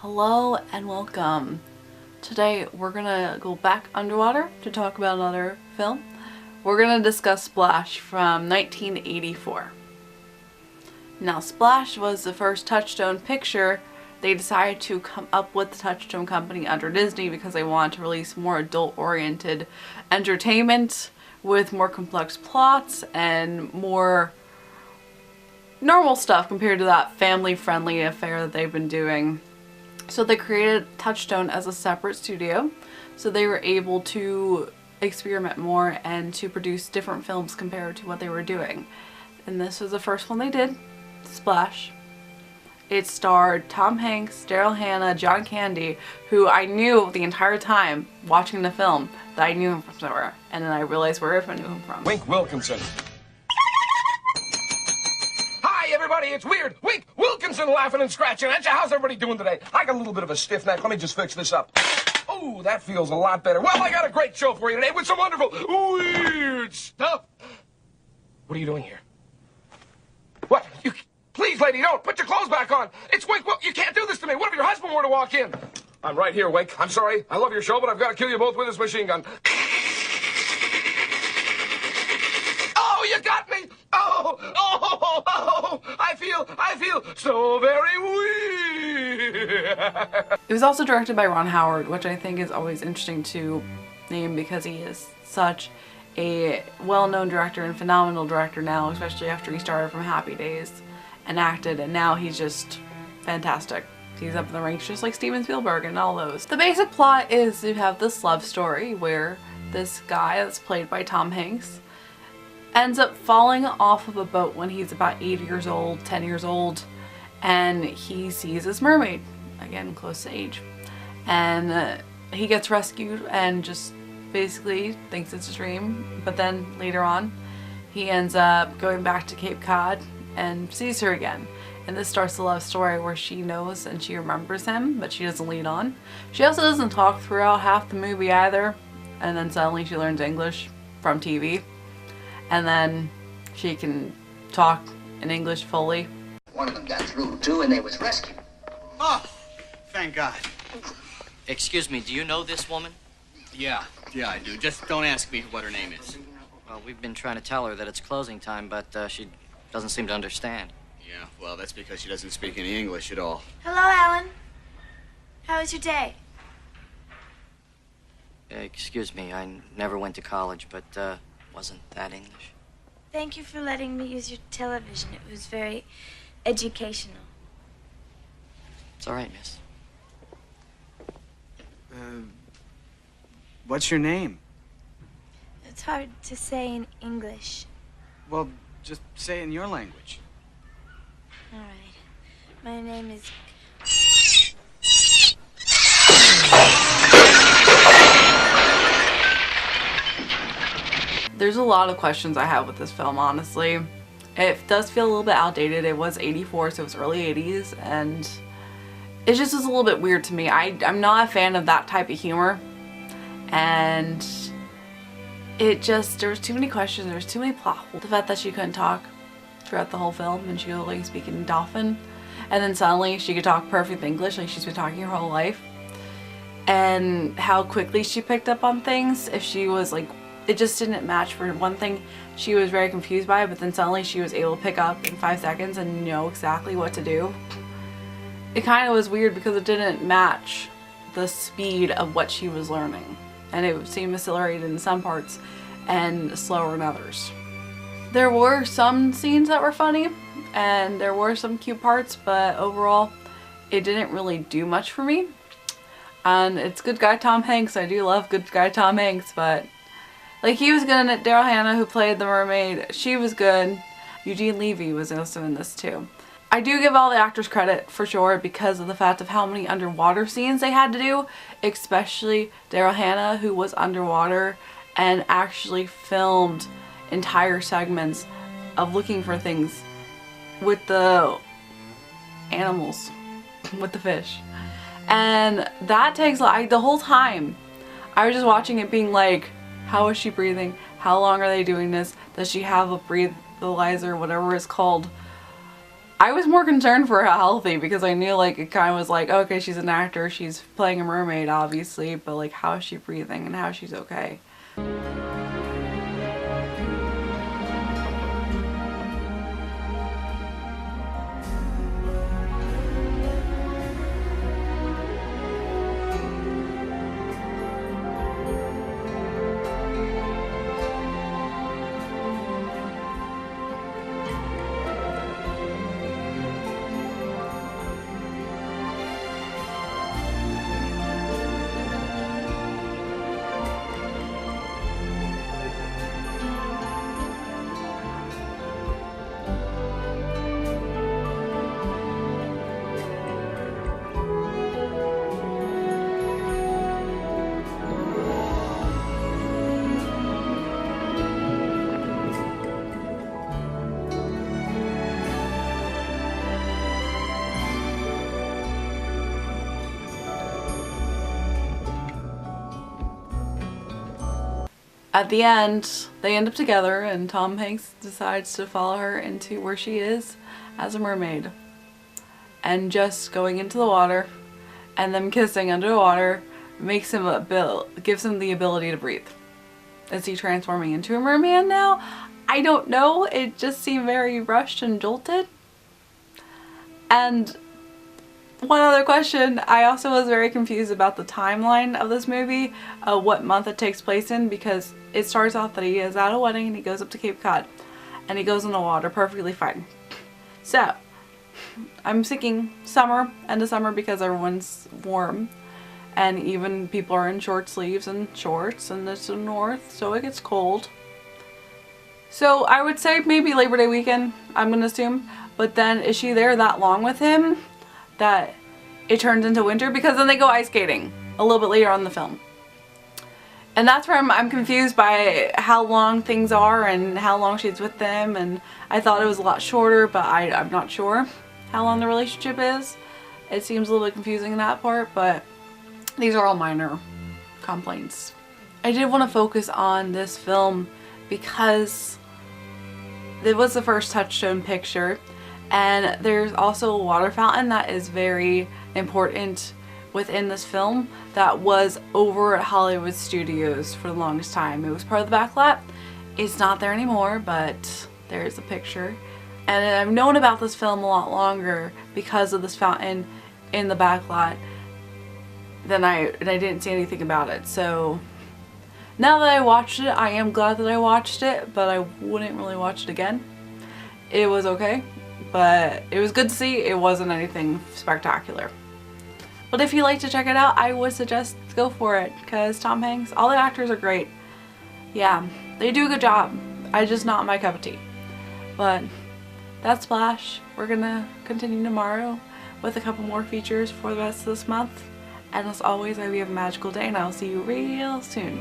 Hello and welcome. Today we're gonna go back underwater to talk about another film. We're gonna discuss Splash from 1984. Now Splash was the first Touchstone picture. They decided to come up with the Touchstone company under Disney because they wanted to release more adult-oriented entertainment with more complex plots and more normal stuff compared to that family-friendly affair that they've been doing. So they created Touchstone as a separate studio, so they were able to experiment more and to produce different films compared to what they were doing. And this was the first one they did, Splash. It starred Tom Hanks, Darryl Hannah, John Candy, who I knew the entire time watching the film that I knew him from somewhere, and then I realized where I knew him from. Wink Wilkinson. Hi everybody, it's Weird Wink Wilkinson laughing and scratching at you. How's everybody doing today? I got a little bit of a stiff neck. Let me just fix this up. Oh, that feels a lot better. Well, I got a great show for you today with some wonderful weird stuff. What are you doing here? What? Please, lady, don't. Put your clothes back on. It's Wink. You can't do this to me. What if your husband were to walk in? I'm right here, Wink. I'm sorry. I love your show, but I've got to kill you both with this machine gun. Oh, you got me. Oh, I feel so very weird. It was also directed by Ron Howard, which I think is always interesting to name because he is such a well-known director and phenomenal director now, especially after he started from Happy Days and acted, and now he's just fantastic. He's up in the ranks just like Steven Spielberg and all those. The basic plot is you have this love story where this guy that's played by Tom Hanks ends up falling off of a boat when he's about 8 years old, 10 years old, and he sees this mermaid, again close to age, and he gets rescued and just basically thinks it's a dream, but then later on he ends up going back to Cape Cod and sees her again, and this starts the love story where she knows and she remembers him, but she doesn't lead on. She also doesn't talk throughout half the movie either, and then suddenly she learns English from TV, and then she can talk in English fully. One of them got through too, and they was rescued. Oh, thank God. Excuse me, do you know this woman? Yeah, I do. Just don't ask me what her name is. Well, we've been trying to tell her that it's closing time, but she doesn't seem to understand. Yeah, well, that's because she doesn't speak any English at all. Hello, Alan. How was your day? Excuse me, I never went to college, but wasn't that English? Thank you for letting me use your television. It was very educational. It's all right, miss. What's your name? It's hard to say in English. Well, just say it in your language. All right. My name is... There's a lot of questions I have with this film, honestly. It does feel a little bit outdated. It was 84, so it was early 80s, and it just is a little bit weird to me. I'm not a fan of that type of humor, and there was too many questions, there was too many plot holes. The fact that she couldn't talk throughout the whole film and she could only speak in Dolphin, and then suddenly she could talk perfect English like she's been talking her whole life, and how quickly she picked up on things. If she was like, it just didn't match. For one thing, she was very confused by it, but then suddenly she was able to pick up in 5 seconds and know exactly what to do. It kind of was weird because it didn't match the speed of what she was learning, and it seemed accelerated in some parts and slower in others. There were some scenes that were funny and there were some cute parts, but overall it didn't really do much for me. And it's good guy Tom Hanks. I do love good guy Tom Hanks, but like, he was good in it. Darryl Hannah, who played the mermaid, she was good. Eugene Levy was also in this too. I do give all the actors credit for sure because of the fact of how many underwater scenes they had to do, especially Darryl Hannah, who was underwater and actually filmed entire segments of looking for things with the animals, with the fish. And that takes, like, the whole time I was just watching it being like, how is she breathing? How long are they doing this? Does she have a breathalyzer, whatever it's called? I was more concerned for her healthy because I knew like it kind of was like, okay, she's an actor, she's playing a mermaid obviously, but like how is she breathing and how she's okay. At the end, they end up together and Tom Hanks decides to follow her into where she is as a mermaid. And just going into the water and them kissing underwater makes him gives him the ability to breathe. Is he transforming into a merman now? I don't know. It just seemed very rushed and jolted. And one other question, I also was very confused about the timeline of this movie, what month it takes place in, because it starts off that he is at a wedding and he goes up to Cape Cod and he goes in the water perfectly fine. So, I'm thinking summer, end of summer, because everyone's warm and even people are in short sleeves and shorts, and it's the north so it gets cold. So I would say maybe Labor Day weekend, I'm gonna assume, but then is she there that long with him that it turns into winter? Because then they go ice skating a little bit later on in the film. And that's where I'm confused by how long things are and how long she's with them, and I thought it was a lot shorter, but I'm not sure how long the relationship is. It seems a little bit confusing in that part, but these are all minor complaints. I did want to focus on this film because it was the first Touchstone picture, and there's also a water fountain that is very important within this film that was over at Hollywood Studios for the longest time. It was part of the backlot. It's not there anymore, but there's a picture. And I've known about this film a lot longer because of this fountain in the backlot than I didn't see anything about it. So now that I watched it, I am glad that I watched it, but I wouldn't really watch it again. It was okay, but it was good to see. It wasn't anything spectacular. But if you like to check it out, I would suggest go for it, because Tom Hanks, all the actors are great. Yeah, they do a good job. I just not my cup of tea. But that's Splash. We're gonna continue tomorrow with a couple more features for the rest of this month. And as always, I hope you have a magical day, and I'll see you real soon.